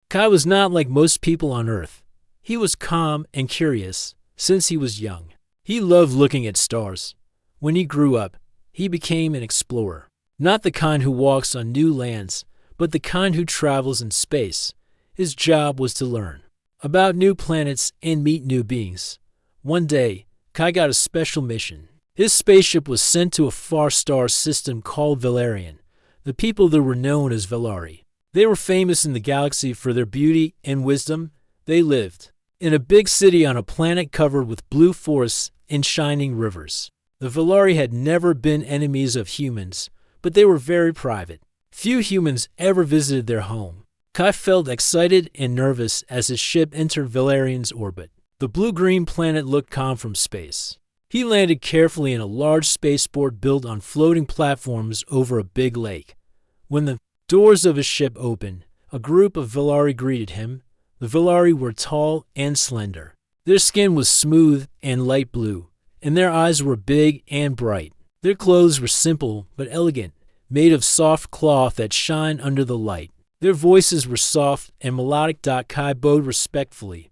Kai was not like most people on Earth. He was calm and curious since he was young. He loved looking at stars. When he grew up, he became an explorer. Not the kind who walks on new lands, but the kind who travels in space. His job was to learn about new planets and meet new beings. One day, Kai got a special mission. His spaceship was sent to a far star system called Valerian. The people there were known as Velari. They were famous in the galaxy for their beauty and wisdom. They lived in a big city on a planet covered with blue forests and shining rivers. The Velari had never been enemies of humans, but they were very private. Few humans ever visited their home. Kai felt excited and nervous as his ship entered Valerian's orbit. The blue-green planet looked calm from space. He landed carefully in a large spaceport built on floating platforms over a big lake. When the doors of his ship opened, a group of Velari greeted him. The Velari were tall and slender. Their skin was smooth and light blue, and their eyes were big and bright. Their clothes were simple but elegant, made of soft cloth that shined under the light. Their voices were soft and melodic. Kai bowed respectfully.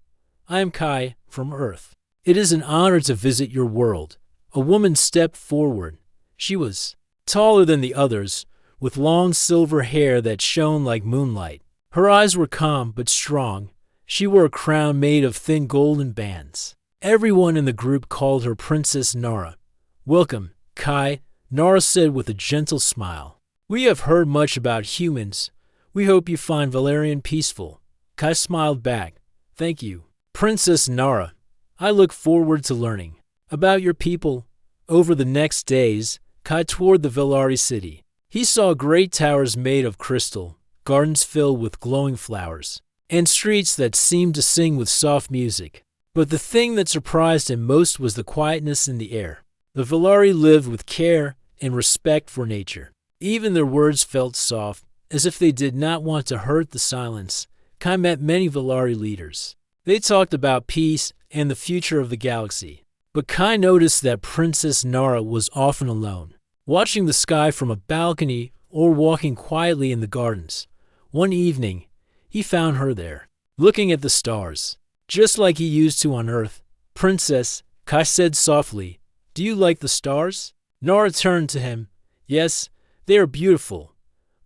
I am Kai from Earth. It is an honor to visit your world. A woman stepped forward. She was taller than the others, with long silver hair that shone like moonlight. Her eyes were calm but strong. She wore a crown made of thin golden bands. Everyone in the group called her Princess Nara. Welcome, Kai, Nara said with a gentle smile. We have heard much about humans. We hope you find Valerian peaceful. Kai smiled back. Thank you, Princess Nara. I look forward to learning about your people. Over the next days, Kai toured the Velari city. He saw great towers made of crystal, gardens filled with glowing flowers, and streets that seemed to sing with soft music. But the thing that surprised him most was the quietness in the air. The Velari lived with care and respect for nature. Even their words felt soft, as if they did not want to hurt the silence. Kai met many Velari leaders. They talked about peace and the future of the galaxy. But Kai noticed that Princess Nara was often alone, watching the sky from a balcony or walking quietly in the gardens. One evening, he found her there, looking at the stars, just like he used to on Earth. Princess, Kai said softly, do you like the stars? Nara turned to him. Yes, they are beautiful,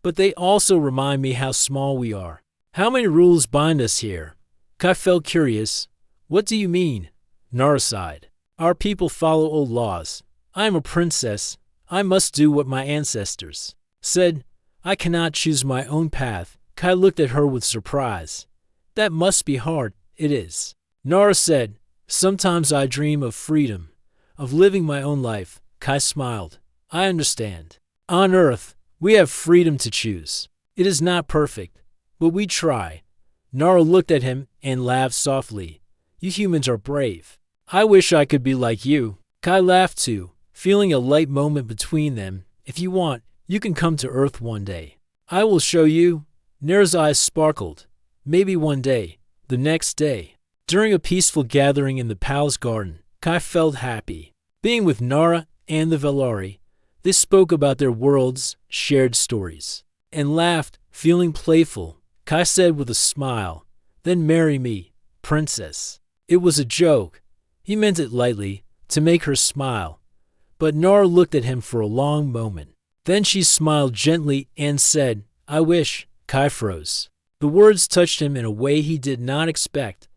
but they also remind me how small we are. How many rules bind us here? Kai felt curious. What do you mean? Nara sighed. Our people follow old laws. I am a princess. I must do what my ancestors said. I cannot choose my own path. Kai looked at her with surprise. That must be hard. It is. Nara said, sometimes I dream of freedom, of living my own life. Kai smiled. I understand. On Earth, we have freedom to choose. It is not perfect, but we try. Nara looked at him and laughed softly. You humans are brave. I wish I could be like you. Kai laughed too, feeling a light moment between them. If you want, you can come to Earth one day. I will show you. Nara's eyes sparkled. Maybe one day. The next day. During a peaceful gathering in the palace garden, Kai felt happy. Being with Nara and the Velari, they spoke about their worlds, shared stories, and laughed, feeling playful. Kai said with a smile, then marry me, princess. It was a joke. He meant it lightly, to make her smile. But Nara looked at him for a long moment. Then she smiled gently and said, I wish. Kai froze. The words touched him in a way he did not expect.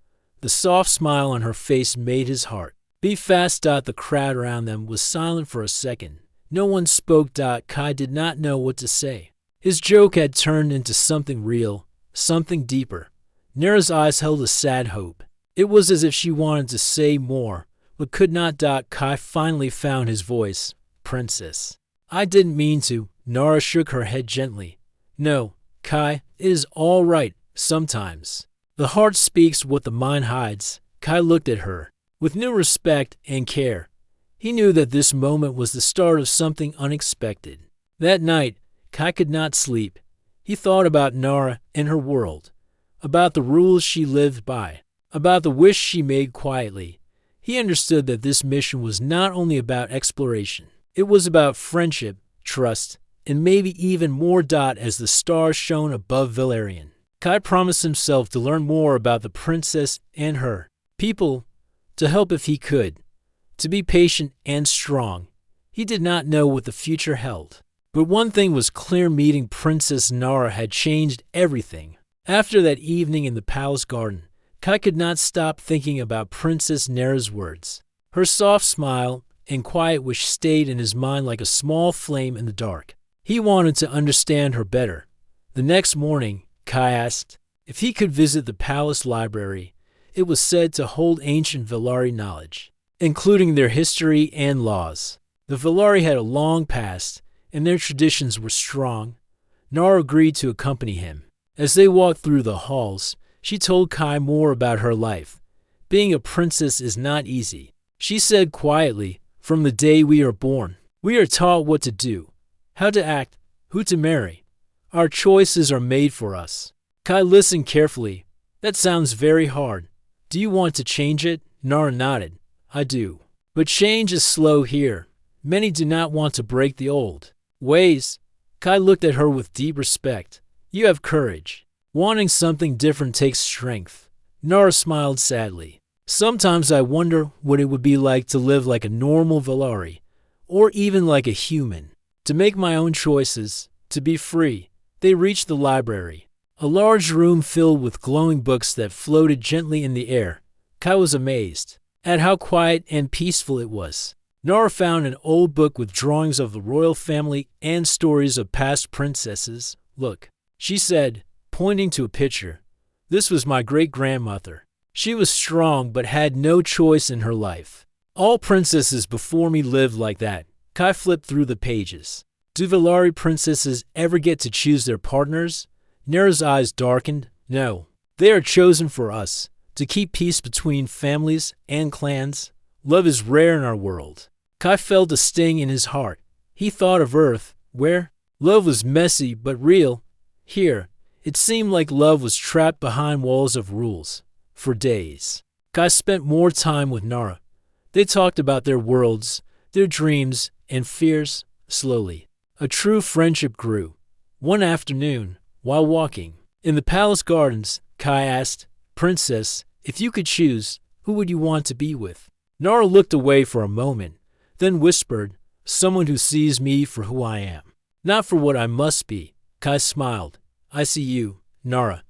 The soft smile on her face made his heart beat fast. The crowd around them was silent for a second. No one spoke. Kai did not know what to say. His joke had turned into something real, something deeper. Nara's eyes held a sad hope. It was as if she wanted to say more, but could not. Kai finally found his voice. Princess. I didn't mean to. Nara shook her head gently. No, Kai, it is all right, sometimes. The heart speaks what the mind hides. Kai looked at her with new respect and care. He knew that this moment was the start of something unexpected. That night, Kai could not sleep. He thought about Nara and her world, about the rules she lived by, about the wish she made quietly. He understood that this mission was not only about exploration. It was about friendship, trust, and maybe even more. As the stars shone above Valerian, Kai promised himself to learn more about the princess and her people, to help if he could, to be patient and strong. He did not know what the future held. But one thing was clear: meeting Princess Nara had changed everything. After that evening in the palace garden, Kai could not stop thinking about Princess Nara's words. Her soft smile and quiet wish stayed in his mind like a small flame in the dark. He wanted to understand her better. The next morning, Kai asked if he could visit the palace library. It was said to hold ancient Velari knowledge, including their history and laws. The Velari had a long past, and their traditions were strong. Nara agreed to accompany him. As they walked through the halls, she told Kai more about her life. Being a princess is not easy. She said quietly, from the day we are born, we are taught what to do, how to act, who to marry. Our choices are made for us. Kai listened carefully. That sounds very hard. Do you want to change it? Nara nodded. I do. But change is slow here. Many do not want to break the old ways. Kai looked at her with deep respect. You have courage. Wanting something different takes strength. Nara smiled sadly. Sometimes I wonder what it would be like to live like a normal Velari, or even like a human, to make my own choices, to be free. They reached the library, a large room filled with glowing books that floated gently in the air. Kai was amazed at how quiet and peaceful it was. Nara found an old book with drawings of the royal family and stories of past princesses. Look, she said, pointing to a picture. This was my great-grandmother. She was strong but had no choice in her life. All princesses before me lived like that. Kai flipped through the pages. Do Velari princesses ever get to choose their partners? Nara's eyes darkened. No. They are chosen for us, to keep peace between families and clans. Love is rare in our world. Kai felt a sting in his heart. He thought of Earth, where love was messy but real. Here, it seemed like love was trapped behind walls of rules. For days, Kai spent more time with Nara. They talked about their worlds, their dreams, and fears. Slowly, a true friendship grew. One afternoon, while walking in the palace gardens, Kai asked, Princess, if you could choose, who would you want to be with? Nara looked away for a moment, then whispered, someone who sees me for who I am, not for what I must be. Kai smiled. I see you, Nara,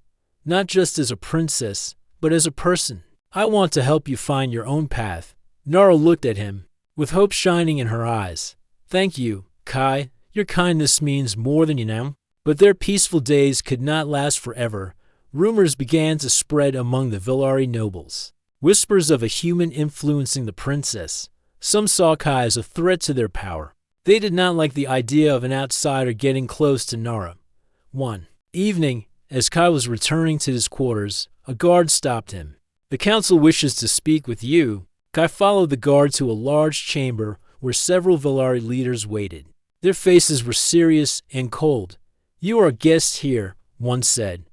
not just as a princess, but as a person. I want to help you find your own path. Nara looked at him, with hope shining in her eyes. Thank you, Kai. Your kindness means more than you know. But their peaceful days could not last forever. Rumors began to spread among the Velari nobles. Whispers of a human influencing the princess. Some saw Kai as a threat to their power. They did not like the idea of an outsider getting close to Nara. One evening, as Kai was returning to his quarters, a guard stopped him. The council wishes to speak with you. Kai followed the guard to a large chamber where several Velari leaders waited. Their faces were serious and cold. You are a guest here, one said,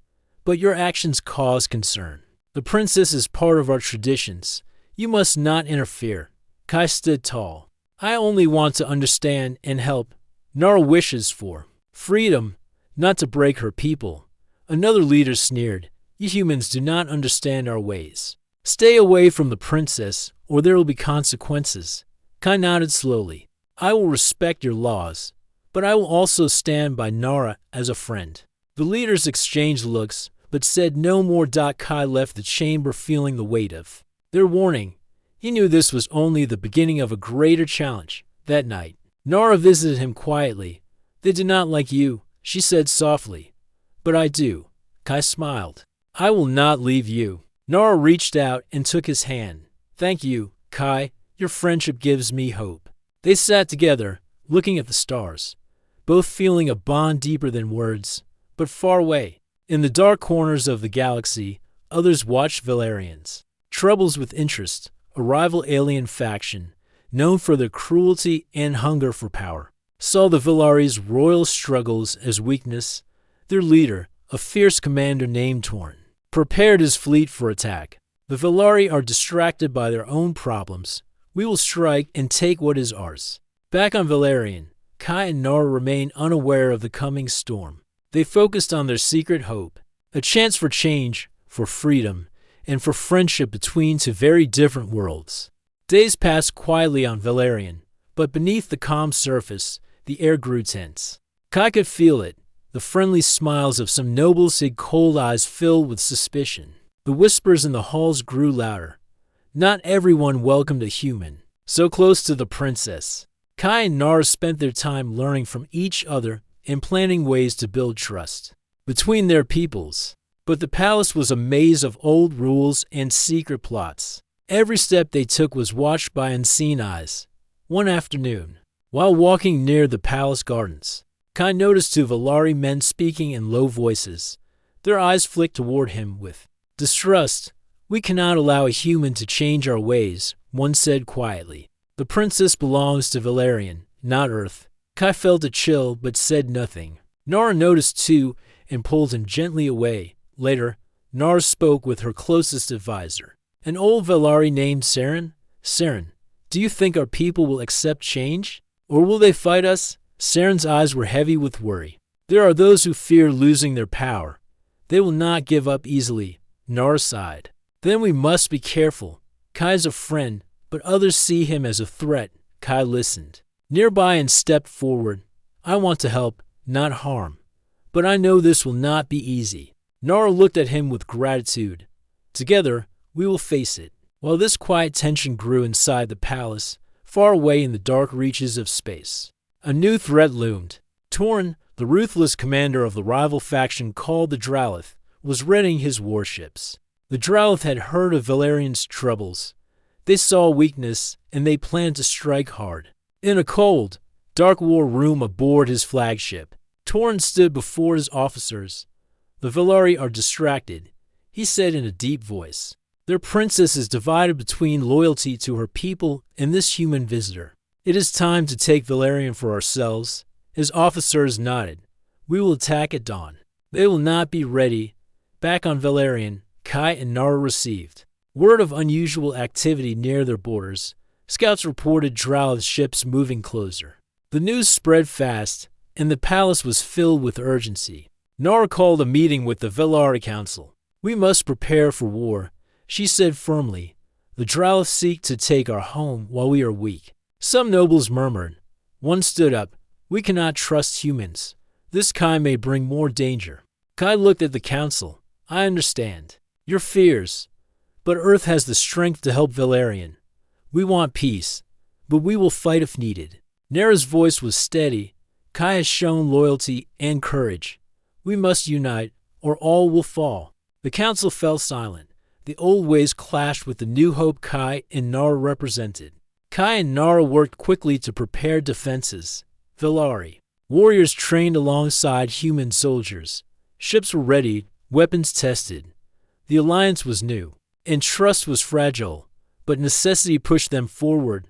but your actions cause concern. The princess is part of our traditions. You must not interfere. Kai stood tall. I only want to understand and help. Nara wishes for freedom, not to break her people. Another leader sneered. You humans do not understand our ways. Stay away from the princess, or there will be consequences. Kai nodded slowly. I will respect your laws, but I will also stand by Nara as a friend. The leaders exchanged looks, but said no more. Kai left the chamber feeling the weight of their warning. He knew this was only the beginning of a greater challenge. That night, Nara visited him quietly. They do not like you, she said softly. But I do. Kai smiled. I will not leave you. Nara reached out and took his hand. Thank you, Kai. Your friendship gives me hope. They sat together, looking at the stars, both feeling a bond deeper than words, but far away. In the dark corners of the galaxy, others watched Valerians. Troubles with interest, a rival alien faction, known for their cruelty and hunger for power, saw the Velari's royal struggles as weakness. Their leader, a fierce commander named Torn, prepared his fleet for attack. The Velari are distracted by their own problems. We will strike and take what is ours. Back on Valerian, Kai and Nara remained unaware of the coming storm. They focused on their secret hope. A chance for change, for freedom, and for friendship between two very different worlds. Days passed quietly on Valerian, but beneath the calm surface, the air grew tense. Kai could feel it, the friendly smiles of some nobles hid cold eyes filled with suspicion. The whispers in the halls grew louder. Not everyone welcomed a human so close to the princess. Kai and Nara spent their time learning from each other and planning ways to build trust between their peoples. But the palace was a maze of old rules and secret plots. Every step they took was watched by unseen eyes. One afternoon, while walking near the palace gardens, Kai noticed two Valari men speaking in low voices. Their eyes flicked toward him with distrust. "We cannot allow a human to change our ways," one said quietly. "The princess belongs to Valerian, not Earth." Kai felt a chill but said nothing. Nara noticed too and pulled him gently away. Later, Nara spoke with her closest advisor, an old Valari named Saren. "Saren, do you think our people will accept change? Or will they fight us?" Saren's eyes were heavy with worry. "There are those who fear losing their power. They will not give up easily," Nara sighed. "Then we must be careful. Kai is a friend, but others see him as a threat." Kai listened nearby and stepped forward. "I want to help, not harm. But I know this will not be easy." Nara looked at him with gratitude. "Together, we will face it." While this quiet tension grew inside the palace, far away in the dark reaches of space, a new threat loomed. Torn, the ruthless commander of the rival faction called the Dralith, was readying his warships. The Dralith had heard of Valerian's troubles. They saw weakness, and they planned to strike hard. In a cold, dark war room aboard his flagship, Torn stood before his officers. "The Valari are distracted," he said in a deep voice. "Their princess is divided between loyalty to her people and this human visitor. It is time to take Valerian for ourselves." His officers nodded. "We will attack at dawn." They will not be ready. Back on Valerian, Kai and Nara received word of unusual activity near their borders. Scouts reported Dralith ships moving closer. The news spread fast, and the palace was filled with urgency. Nara called a meeting with the Valari Council. "We must prepare for war," she said firmly. "The Dralith seek to take our home while we are weak." Some nobles murmured. One stood up. "We cannot trust humans. This kind may bring more danger." Kai looked at the council. "I understand your fears, but Earth has the strength to help Valerian. We want peace, but we will fight if needed." Nara's voice was steady. "Kai has shown loyalty and courage. We must unite, or all will fall." The council fell silent. The old ways clashed with the new hope Kai and Nara represented. Kai and Nara worked quickly to prepare defenses. Valari warriors trained alongside human soldiers. Ships were ready, weapons tested. The alliance was new, and trust was fragile, but necessity pushed them forward.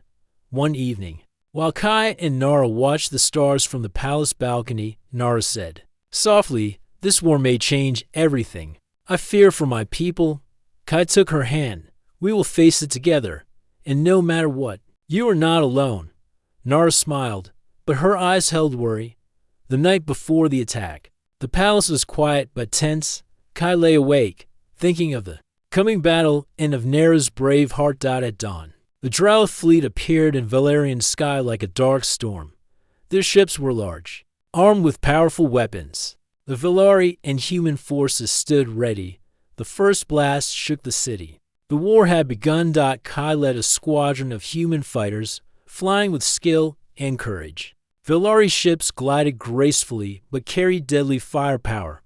One evening, while Kai and Nara watched the stars from the palace balcony, Nara said softly, "This war may change everything. I fear for my people." Kai took her hand. "We will face it together, and no matter what, you are not alone." Nara smiled, but her eyes held worry. The night before the attack, the palace was quiet but tense. Kai lay awake, thinking of the coming battle and of Nara's brave heart. At dawn, the Dralith fleet appeared in Valerian's sky like a dark storm. Their ships were large, armed with powerful weapons. The Valari and human forces stood ready. The first blast shook the city. The war had begun. Kai led a squadron of human fighters, flying with skill and courage. Valari ships glided gracefully but carried deadly firepower.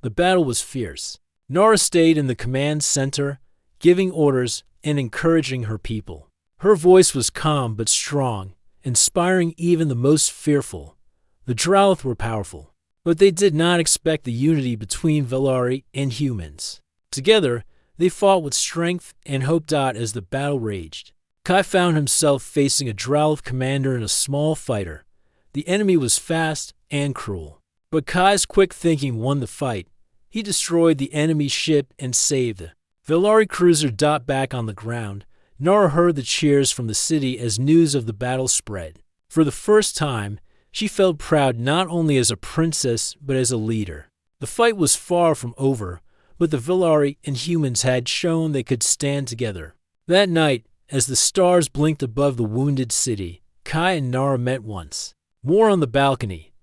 The battle was fierce. Nara stayed in the command center, giving orders and encouraging her people. Her voice was calm but strong, inspiring even the most fearful. The Dralith were powerful, but they did not expect the unity between Valari and humans. Together, they fought with strength and hope. As the battle raged, Kai found himself facing a Dralith commander and a small fighter. The enemy was fast and cruel, but Kai's quick thinking won the fight. He destroyed the enemy ship and saved the Valari cruiser. Back on the ground, Nara heard the cheers from the city as news of the battle spread. For the first time, she felt proud not only as a princess but as a leader. The fight was far from over, but the Villari and humans had shown they could stand together. That night, as the stars blinked above the wounded city, Kai and Nara met once more on the balcony.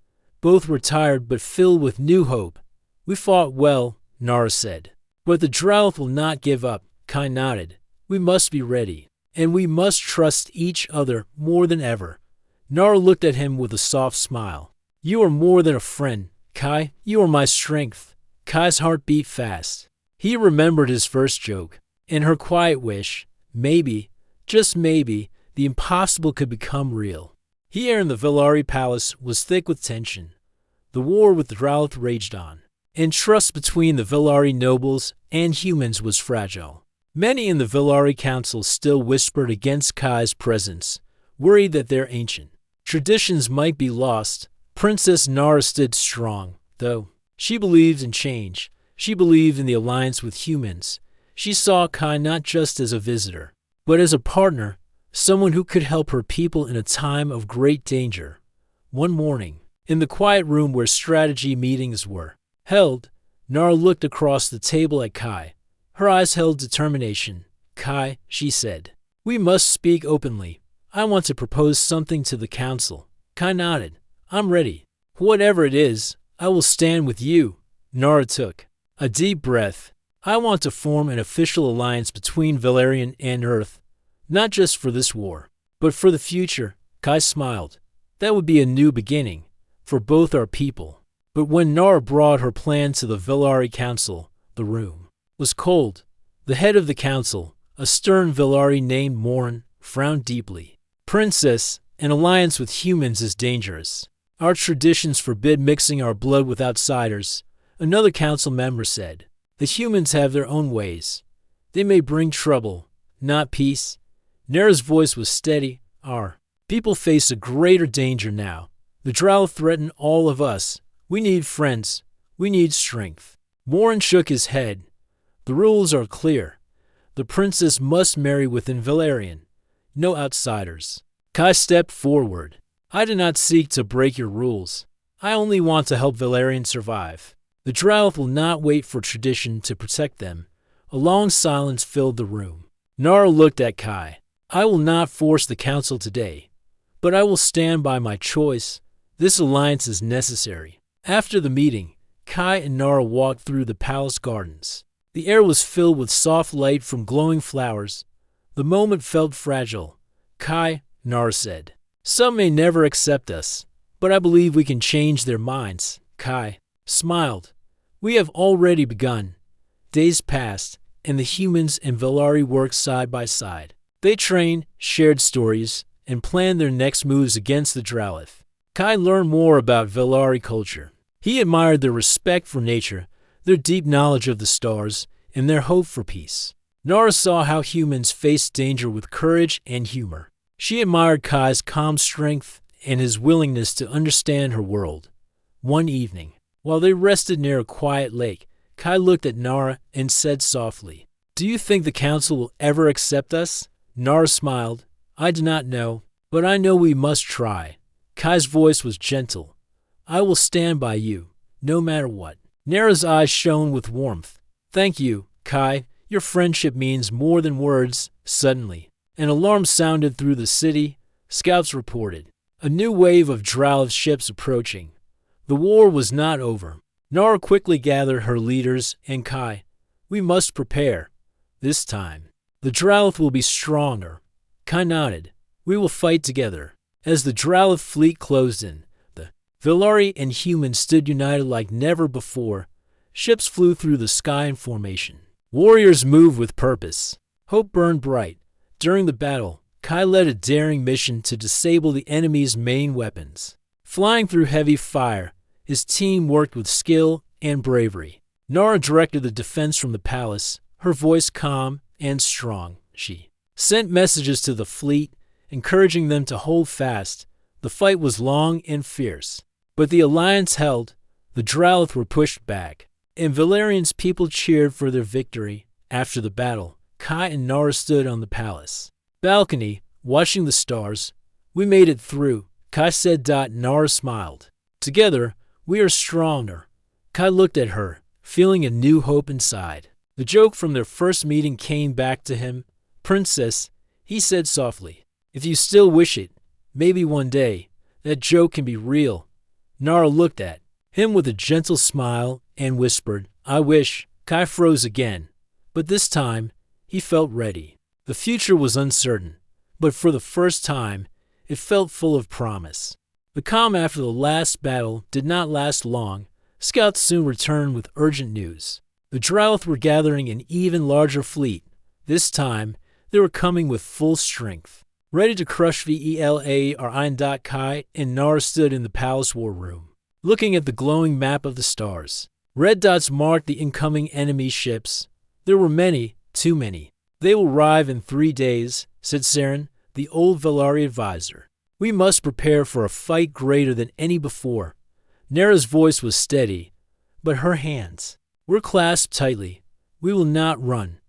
Both were tired but filled with new hope. "We fought well," Nara said. "But the Drow will not give up," Kai nodded. "We must be ready, and we must trust each other more than ever." Nara looked at him with a soft smile. "You are more than a friend, Kai. You are my strength." Kai's heart beat fast. He remembered his first joke, and her quiet wish, maybe, just maybe, the impossible could become real. Here in the Villari Palace was thick with tension. The war with the Drow raged on, and trust between the Villari nobles and humans was fragile. Many in the Villari Council still whispered against Kai's presence, worried that their ancient traditions might be lost. Princess Nara stood strong, though. She believed in change. She believed in the alliance with humans. She saw Kai not just as a visitor, but as a partner, someone who could help her people in a time of great danger. One morning, in the quiet room where strategy meetings were held, Nara looked across the table at Kai. Her eyes held determination. "Kai," she said, "we must speak openly. I want to propose something to the council." Kai nodded. "I'm ready. Whatever it is, I will stand with you." Nara took a deep breath. "I want to form an official alliance between Valerian and Earth, not just for this war, but for the future." Kai smiled. "That would be a new beginning for both our people." But when Nara brought her plan to the Villari Council, the room was cold. The head of the council, a stern Villari named Morin, frowned deeply. "Princess, an alliance with humans is dangerous. Our traditions forbid mixing our blood with outsiders," another council member said. "The humans have their own ways. They may bring trouble, not peace." Nara's voice was steady. "Our people face a greater danger now. The Drow threaten all of us. We need friends. We need strength." Morin shook his head. "The rules are clear. The princess must marry within Valerian. No outsiders." Kai stepped forward. "I do not seek to break your rules. I only want to help Valerian survive. The Drow will not wait for tradition to protect them." A long silence filled the room. Nara looked at Kai. "I will not force the council today, but I will stand by my choice. This alliance is necessary." After the meeting, Kai and Nara walked through the palace gardens. The air was filled with soft light from glowing flowers. The moment felt fragile. "Kai," Nara said, "some may never accept us, but I believe we can change their minds." Kai smiled. "We have already begun." Days passed, and the humans and Villari worked side by side. They trained, shared stories, and planned their next moves against the Drowith. Kai learned more about Villari culture. He admired their respect for nature, their deep knowledge of the stars, and their hope for peace. Nara saw how humans faced danger with courage and humor. She admired Kai's calm strength and his willingness to understand her world. One evening, while they rested near a quiet lake, Kai looked at Nara and said softly, "Do you think the council will ever accept us?" Nara smiled. "I do not know, but I know we must try." Kai's voice was gentle. "I will stand by you, no matter what." Nara's eyes shone with warmth. "Thank you, Kai. Your friendship means more than words." Suddenly, an alarm sounded through the city. Scouts reported a new wave of Drow ships approaching. The war was not over. Nara quickly gathered her leaders and Kai. "We must prepare. This time, the Drow will be stronger." Kai nodded. "We will fight together." As the Drow fleet closed in, the Villari and humans stood united like never before. Ships flew through the sky in formation. Warriors moved with purpose. Hope burned bright. During the battle, Kai led a daring mission to disable the enemy's main weapons. Flying through heavy fire, his team worked with skill and bravery. Nara directed the defense from the palace, her voice calm and strong. She sent messages to the fleet, encouraging them to hold fast. The fight was long and fierce, but the alliance held. The Drow were pushed back, and Valerian's people cheered for their victory. After the battle, Kai and Nara stood on the palace balcony, watching the stars. "We made it through," Kai said. Nara smiled. "Together, we are stronger." Kai looked at her, feeling a new hope inside. The joke from their first meeting came back to him. "Princess," he said softly, "if you still wish it, maybe one day, that joke can be real." Nara looked at him with a gentle smile and whispered, "I wish." Kai froze again, but this time, he felt ready. The future was uncertain, but for the first time, it felt full of promise. The calm after the last battle did not last long. Scouts soon returned with urgent news. The Drow were gathering an even larger fleet. This time, they were coming with full strength. Ready to crush Vela or Ein. Kai and Nara stood in the palace war room, looking at the glowing map of the stars. Red dots marked the incoming enemy ships. There were many, too many. "They will arrive in 3 days," said Saren, the old Velari advisor. "We must prepare for a fight greater than any before." Nara's voice was steady, but her hands were clasped tightly. "We will not run.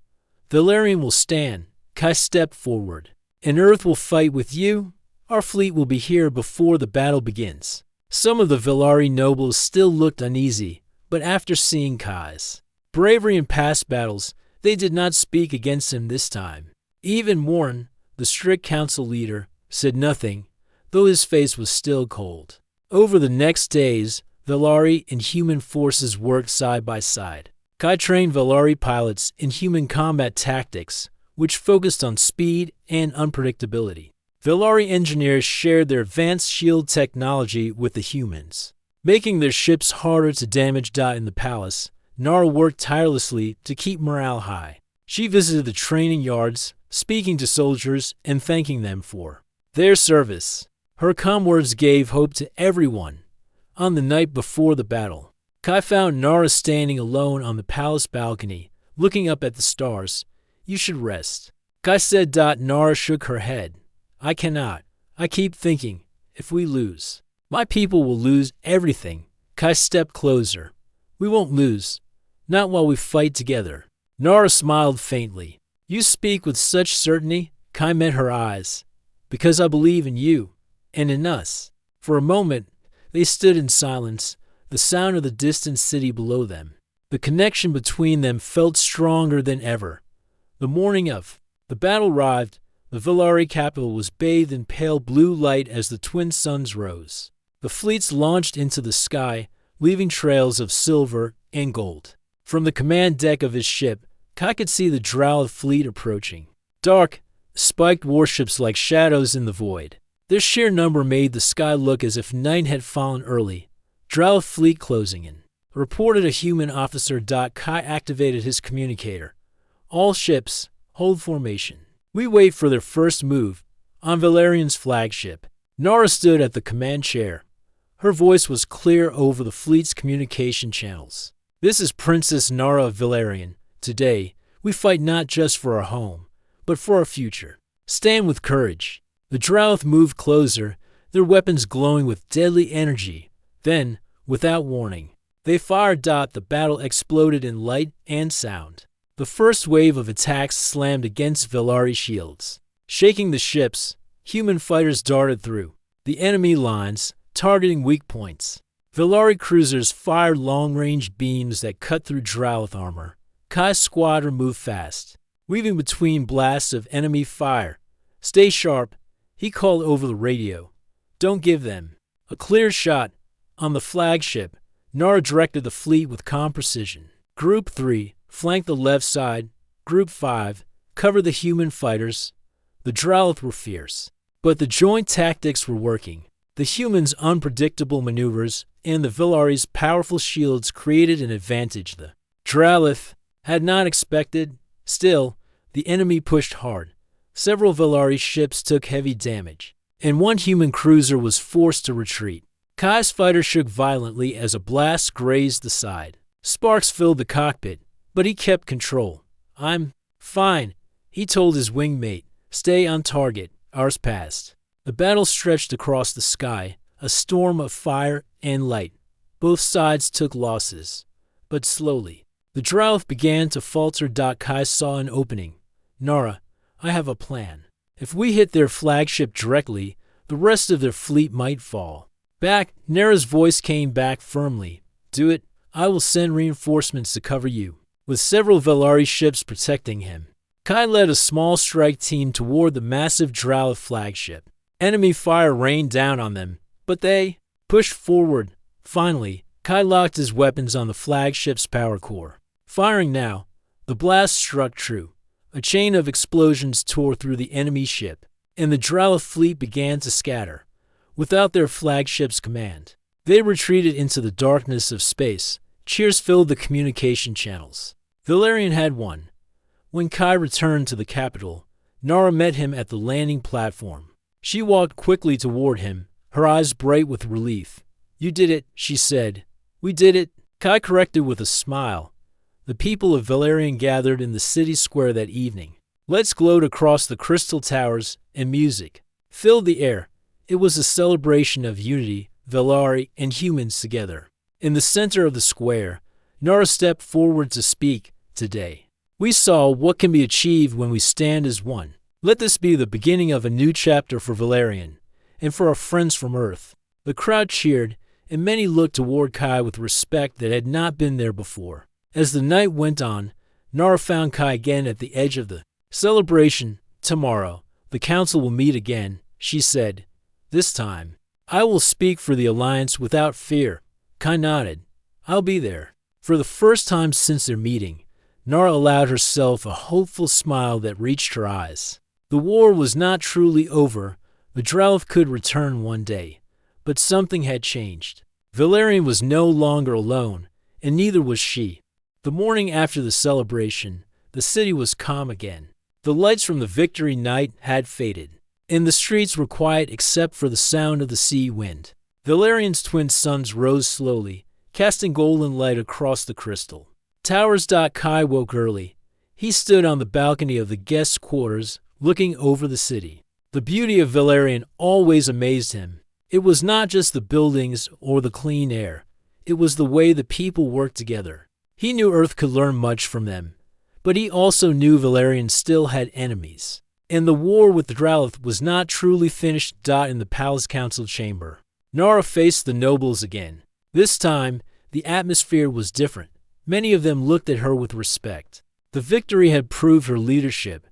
Valerian will stand." Kai stepped forward. "And Earth will fight with you. Our fleet will be here before the battle begins." Some of the Velari nobles still looked uneasy, but after seeing Kai's bravery in past battles, they did not speak against him this time. Even Warren, the strict council leader, said nothing, though his face was still cold. Over the next days, Velari and human forces worked side by side. Kai trained Velari pilots in human combat tactics, which focused on speed and unpredictability. Velari engineers shared their advanced shield technology with the humans, making their ships harder to damage. In the palace, Nara worked tirelessly to keep morale high. She visited the training yards, speaking to soldiers and thanking them for their service. Her calm words gave hope to everyone. On the night before the battle, Kai found Nara standing alone on the palace balcony, looking up at the stars. "You should rest," Kai said. Nara shook her head. "I cannot. I keep thinking, if we lose, my people will lose everything." Kai stepped closer. "We won't lose. Not while we fight together." Nara smiled faintly. "You speak with such certainty." Kai met her eyes. "Because I believe in you, and in us." For a moment, they stood in silence, the sound of the distant city below them. The connection between them felt stronger than ever. The morning of the battle arrived. The Velari capital was bathed in pale blue light as the twin suns rose. The fleets launched into the sky, leaving trails of silver and gold. From the command deck of his ship, Kai could see the Drow fleet approaching. Dark, spiked warships like shadows in the void. Their sheer number made the sky look as if night had fallen early. Drow fleet closing in. Reported a human officer. Kai activated his communicator. "All ships, hold formation. We wait for their first move." On Valerian's flagship, Nara stood at the command chair. Her voice was clear over the fleet's communication channels. "This is Princess Nara of Valerian. Today, we fight not just for our home, but for our future. Stand with courage." The Drow moved closer, their weapons glowing with deadly energy. Then, without warning, they fired. The battle exploded in light and sound. The first wave of attacks slammed against Velari shields. Shaking the ships, human fighters darted through the enemy lines, targeting weak points. Velari cruisers fired long-range beams that cut through Drow armor. Kai's squadron moved fast, weaving between blasts of enemy fire. "Stay sharp," he called over the radio. "Don't give them." A clear shot. On the flagship, Nara directed the fleet with calm precision. Group 3 flanked the left side. Group 5 covered the human fighters. The Drow were fierce, but the joint tactics were working. The humans' unpredictable maneuvers and the Velari's powerful shields created an advantage the Drow had not expected. Still, the enemy pushed hard. Several Velari ships took heavy damage, and one human cruiser was forced to retreat. Kai's fighter shook violently as a blast grazed the side. Sparks filled the cockpit, but he kept control. "I'm fine," he told his wingmate. "Stay on target." Hours passed. The battle stretched across the sky, a storm of fire and light. Both sides took losses, but slowly. The Drow began to falter. Kai saw an opening. "Nara, I have a plan. If we hit their flagship directly, the rest of their fleet might fall." Back, Nara's voice came back firmly. "Do it. I will send reinforcements to cover you, with several Velari ships protecting him. Kai led a small strike team toward the massive Dralith flagship. Enemy fire rained down on them, but they pushed forward. Finally, Kai locked his weapons on the flagship's power core. Firing now, the blast struck true. A chain of explosions tore through the enemy ship, and the Dralith fleet began to scatter. Without their flagship's command, they retreated into the darkness of space. Cheers filled the communication channels. Valerian had won. When Kai returned to the capital, Nara met him at the landing platform. She walked quickly toward him, her eyes bright with relief. "You did it," she said. "We did it," Kai corrected with a smile. The people of Valerian gathered in the city square that evening. Lights glowed across the crystal towers, and music filled the air. It was a celebration of unity, Velari and humans together. In the center of the square, Nara stepped forward to speak. "Today, we saw what can be achieved when we stand as one. Let this be the beginning of a new chapter for Valerian, and for our friends from Earth." The crowd cheered, and many looked toward Kai with respect that had not been there before. As the night went on, Nara found Kai again at the edge of the celebration. "Tomorrow, the council will meet again," she said. "This time, I will speak for the Alliance without fear." Kai nodded. "I'll be there." For the first time since their meeting, Nara allowed herself a hopeful smile that reached her eyes. The war was not truly over. The Dralith could return one day, but something had changed. Valerian was no longer alone, and neither was she. The morning after the celebration, the city was calm again. The lights from the victory night had faded, and the streets were quiet except for the sound of the sea wind. Valerian's twin suns rose slowly, casting golden light across the crystal. Kai woke early. He stood on the balcony of the guest quarters, looking over the city. The beauty of Valerian always amazed him. It was not just the buildings or the clean air. It was the way the people worked together. He knew Earth could learn much from them, but he also knew Valerian still had enemies. And the war with the Dralith was not truly finished. In the palace council chamber, Nara faced the nobles again. This time, the atmosphere was different. Many of them looked at her with respect. The victory had proved her leadership.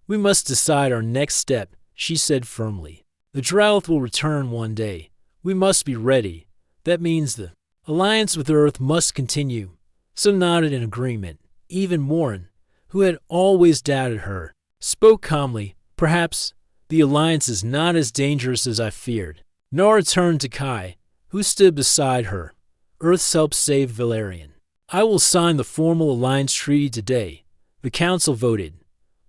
"We must decide our next step," she said firmly. "The Dralith will return one day. We must be ready. That means the alliance with Earth must continue." Some nodded in agreement. Even Morin, who had always doubted her, spoke calmly. "Perhaps the alliance is not as dangerous as I feared." Nara turned to Kai, who stood beside her. "Earth's helped save Valerian. I will sign the formal alliance treaty today." The council voted.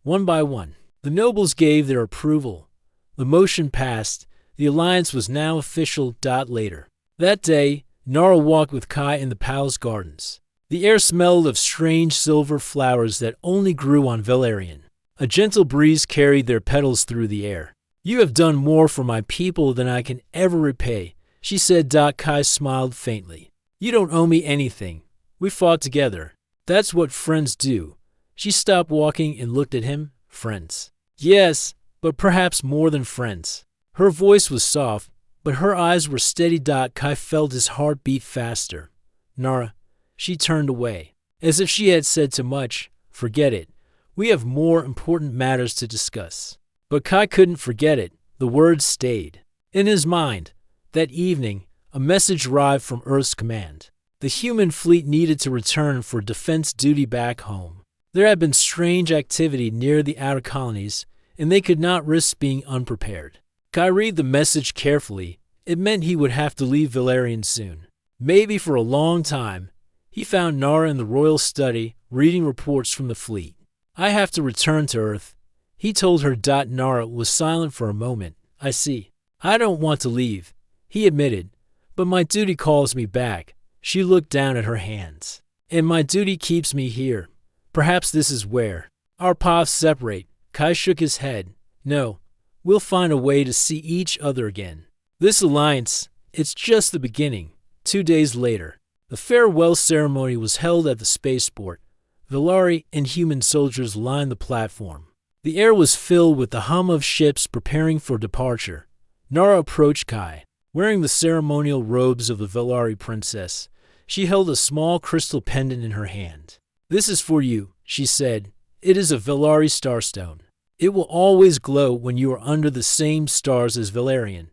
One by one, the nobles gave their approval. The motion passed. The alliance was now official. Later that day, Nara walked with Kai in the palace gardens. The air smelled of strange silver flowers that only grew on Valerian. A gentle breeze carried their petals through the air. "You have done more for my people than I can ever repay," she said. Kai smiled faintly. "You don't owe me anything. We fought together. That's what friends do." She stopped walking and looked at him. "Friends. Yes, but perhaps more than friends." Her voice was soft, but her eyes were steady. Kai felt his heart beat faster. "Nara." She turned away, as if she had said too much. "Forget it. We have more important matters to discuss." But Kai couldn't forget it. The words stayed in his mind. That evening, a message arrived from Earth's command. The human fleet needed to return for defense duty back home. There had been strange activity near the outer colonies, and they could not risk being unprepared. Kai read the message carefully. It meant he would have to leave Valerian soon, maybe for a long time. He found Nara in the royal study, reading reports from the fleet. "I have to return to Earth," he told her. Nara was silent for a moment. "I see. I don't want to leave," he admitted, "but my duty calls me back." She looked down at her hands. "And my duty keeps me here. Perhaps this is where our paths separate." Kai shook his head. "No, we'll find a way to see each other again. This alliance, it's just the beginning." 2 days later, the farewell ceremony was held at the spaceport. Velari and human soldiers lined the platform. The air was filled with the hum of ships preparing for departure. Nara approached Kai, wearing the ceremonial robes of the Velari princess. She held a small crystal pendant in her hand. "This is for you," she said. "It is a Valari starstone. It will always glow when you are under the same stars as Valerian."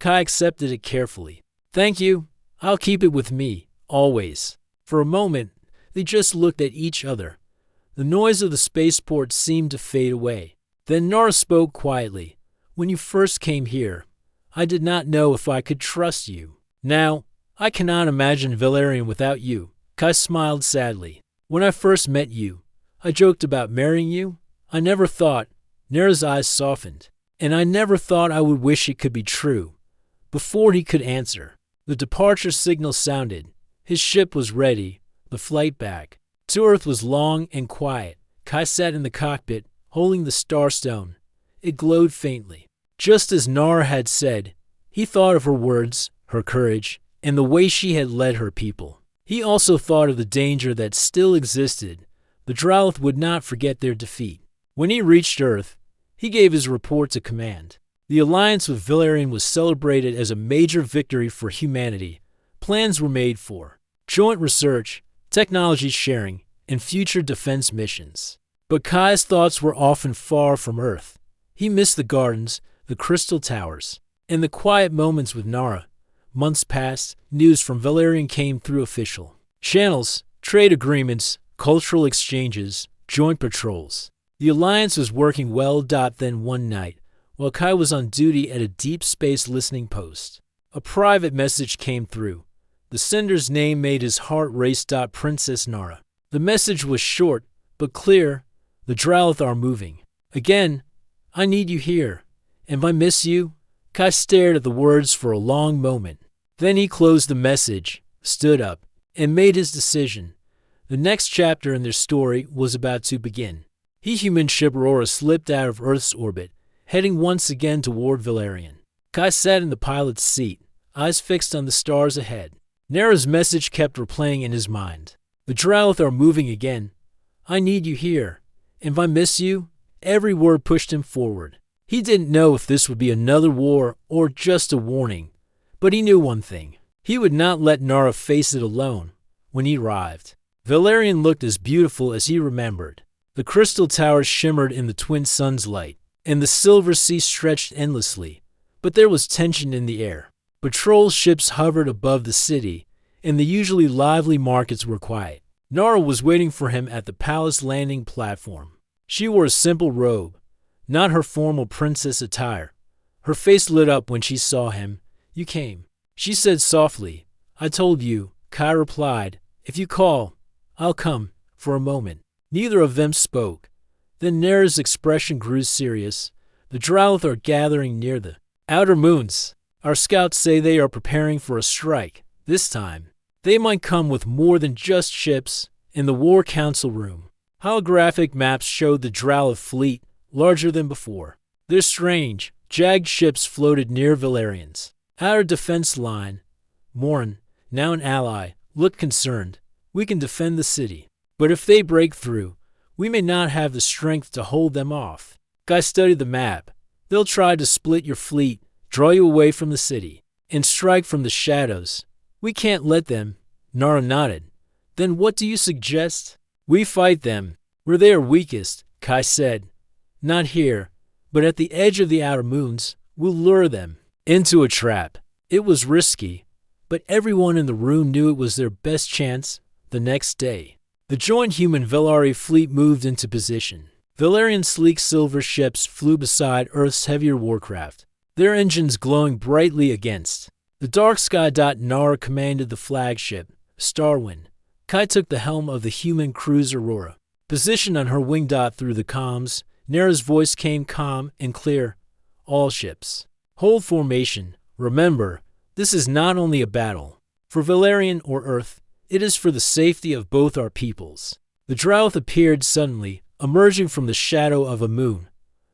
Kai accepted it carefully. "Thank you. I'll keep it with me, always." For a moment, they just looked at each other. The noise of the spaceport seemed to fade away. Then Nara spoke quietly. "When you first came here, I did not know if I could trust you. Now, I cannot imagine Valerian without you." Kai smiled sadly. "When I first met you, I joked about marrying you. I never thought—" Nara's eyes softened. "And I never thought I would wish it could be true." Before he could answer, the departure signal sounded. His ship was ready, the flight back to Earth was long and quiet. Kai sat in the cockpit, holding the starstone. It glowed faintly. Just as Nara had said, he thought of her words, her courage, and the way she had led her people. He also thought of the danger that still existed. The Draloth would not forget their defeat. When he reached Earth, he gave his report to command. The alliance with Valerian was celebrated as a major victory for humanity. Plans were made for joint research, technology sharing, and future defense missions. But Kai's thoughts were often far from Earth. He missed the gardens, the crystal towers, and the quiet moments with Nara. Months passed, news from Valerian came through official channels, trade agreements, cultural exchanges, joint patrols. The alliance was working well. Then one night, while Kai was on duty at a deep space listening post, a private message came through. The sender's name made his heart race. Princess Nara. The message was short, but clear. "The Draloth are moving. Again, I need you here. And I miss you." Kai stared at the words for a long moment. Then he closed the message, stood up, and made his decision. The next chapter in their story was about to begin. Human ship Aurora slipped out of Earth's orbit, heading once again toward Valerian. Kai sat in the pilot's seat, eyes fixed on the stars ahead. Nara's message kept replaying in his mind. "The Draloth are moving again. I need you here. And I miss you." Every word pushed him forward. He didn't know if this would be another war or just a warning, but he knew one thing. He would not let Nara face it alone. When he arrived, Valerian looked as beautiful as he remembered. The crystal towers shimmered in the twin suns' light, and the silver sea stretched endlessly. But there was tension in the air. Patrol ships hovered above the city, and the usually lively markets were quiet. Nara was waiting for him at the palace landing platform. She wore a simple robe, not her formal princess attire. Her face lit up when she saw him. "You came," she said softly. "I told you," Kai replied. "If you call, I'll come." For a moment, neither of them spoke. Then Nara's expression grew serious. "The Draloth are gathering near the outer moons. Our scouts say they are preparing for a strike. This time, they might come with more than just ships." In the War Council room, holographic maps showed the Draloth fleet, larger than before. Their strange, jagged ships floated near Valerian's outer defense line. Morin, now an ally, looked concerned. "We can defend the city, but if they break through, we may not have the strength to hold them off." Guy studied the map. "They'll try to split your fleet, draw you away from the city, and strike from the shadows. We can't let them." Nara nodded. "Then what do you suggest?" "We fight them where they are weakest," Kai said. "Not here, but at the edge of the outer moons. We'll lure them into a trap." It was risky, but everyone in the room knew it was their best chance. The next day, the joint human Valari fleet moved into position. Valerian sleek silver ships flew beside Earth's heavier warcraft, their engines glowing brightly against the dark sky. Nara commanded the flagship, Starwind. Kai took the helm of the human cruiser Aurora. Positioned on her wing. Through the comms, Nara's voice came calm and clear. "All ships, hold formation. Remember, this is not only a battle for Valerian or Earth, it is for the safety of both our peoples." The Draloth appeared suddenly, emerging from the shadow of a moon.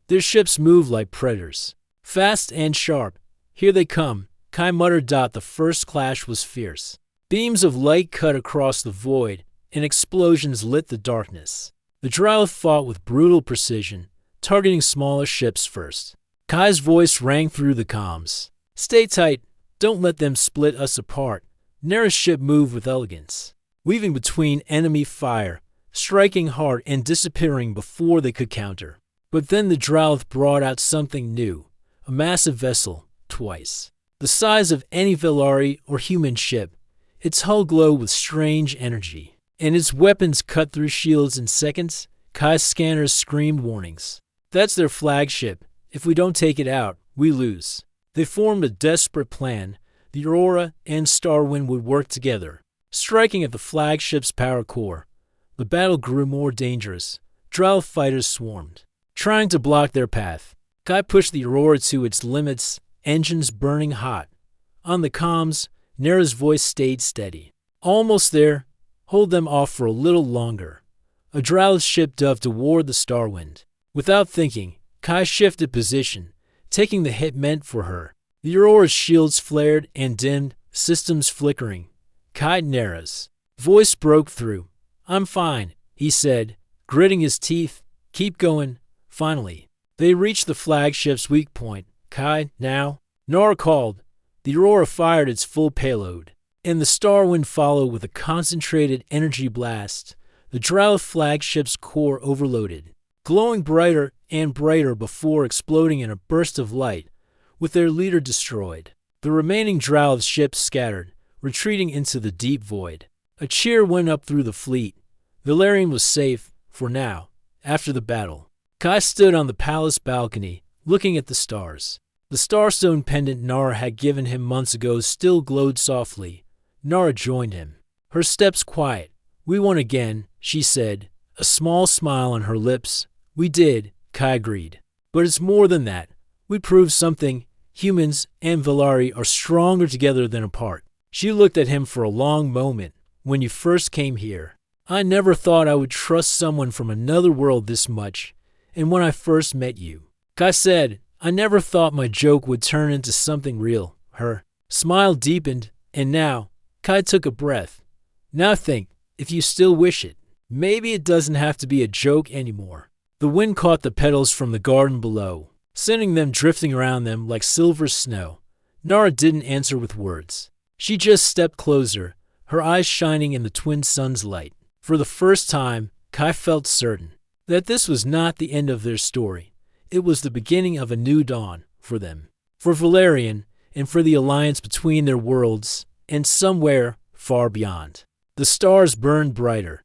Their ships moved like predators, fast and sharp. "Here they come," Kai muttered. The first clash was fierce. Beams of light cut across the void, and explosions lit the darkness. The Draloth fought with brutal precision, targeting smaller ships first. Kai's voice rang through the comms. "Stay tight. Don't let them split us apart." Nera's ship moved with elegance, weaving between enemy fire, striking hard and disappearing before they could counter. But then the Drow brought out something new, a massive vessel, twice the size of any Velari or human ship. Its hull glowed with strange energy, and its weapons cut through shields in seconds. Kai's scanners screamed warnings. That's their flagship. If we don't take it out, we lose. They formed a desperate plan. The Aurora and Starwind would work together, striking at the flagship's power core. The battle grew more dangerous. Drow fighters swarmed, trying to block their path. Kai pushed the Aurora to its limits, engines burning hot. On the comms, Nera's voice stayed steady. Almost there. Hold them off for a little longer. A Drow ship dove toward the Starwind. Without thinking, Kai shifted position, taking the hit meant for her. The Aurora's shields flared and dimmed, systems flickering. Kai Nera's voice broke through. I'm fine, he said, gritting his teeth. Keep going. Finally, they reached the flagship's weak point. Kai, now? Nara called. The Aurora fired its full payload, and the Starwind followed with a concentrated energy blast. The Drow flagship's core overloaded, glowing brighter and brighter before exploding in a burst of light, with their leader destroyed. The remaining Drow ships scattered, retreating into the deep void. A cheer went up through the fleet. Valerian was safe, for now, after the battle. Kai stood on the palace balcony, looking at the stars. The starstone pendant Nara had given him months ago still glowed softly. Nara joined him, her steps quiet. We won again, she said, a small smile on her lips. We did, Kai agreed. But it's more than that. We proved something. Humans and Velari are stronger together than apart. She looked at him for a long moment. When you first came here, I never thought I would trust someone from another world this much. And when I first met you, Kai said, I never thought my joke would turn into something real. Her smile deepened, and now, Kai took a breath. Now think, if you still wish it, maybe it doesn't have to be a joke anymore. The wind caught the petals from the garden below, sending them drifting around them like silver snow. Nara didn't answer with words. She just stepped closer, her eyes shining in the twin sun's light. For the first time, Kai felt certain that this was not the end of their story. It was the beginning of a new dawn for them, for Valerian, and for the alliance between their worlds, and somewhere far beyond. The stars burned brighter,